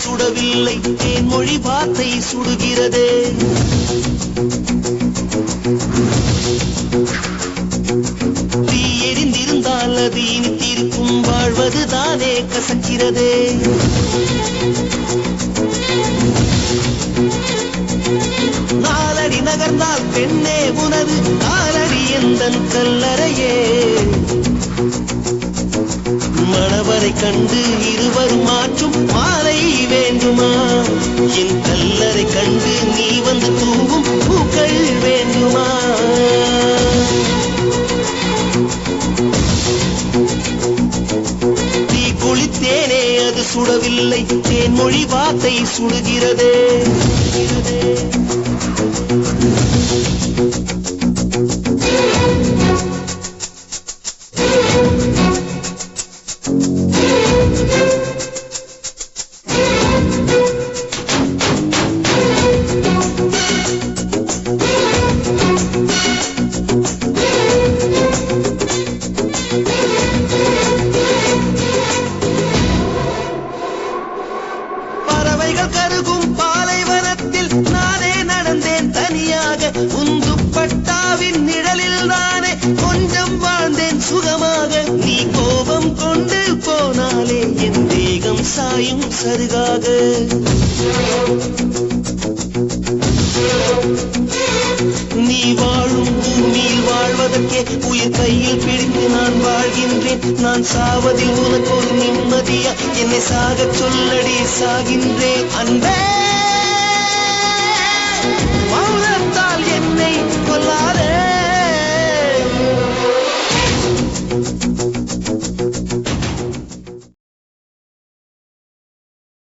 சுடவில்லை தேன்மொழி வார்த்தை சுடுகிறதே. தீ எரிந்திருந்தால் அது இனித்திருக்கும் வாழ்வதுதானே கசக்கிறதே. நாலடி நகர்ந்தால் பெண்ணே உனது காலடி எந்தன் கல்லறையே. மணவரை கண்டு இருவரும் மாற்றும் மாலை வேண்டுமா? என் கல்லறை கண்டு நீ வந்து தூவும் பூக்கள் வேண்டுமா? தீ குளித்தேனே அது சுடவில்லை தேன்மொழி வார்த்தை சுடுகிறதே. கருகும் பாலைவனத்தில் நானே நடந்தேன் தனியாக. உந்துப்பட்டாவின் நிழலில் நானே கொஞ்சம் வாழ்ந்தேன் சுகமாக. நீ கோபம் கொண்டு போனாலே என் தேகம் சாயும் சருகாக. நீ வாழும் பூமியில் வாழ்வதற்கே உயிர் கையில் பிடித்து நான் வாழ்கின்றேன். நான் சாவதில் உனக்கு ஒரு நிம்மதியா? என்னை சாகச் சொல்லடி சாகின்றேன் அன்பே.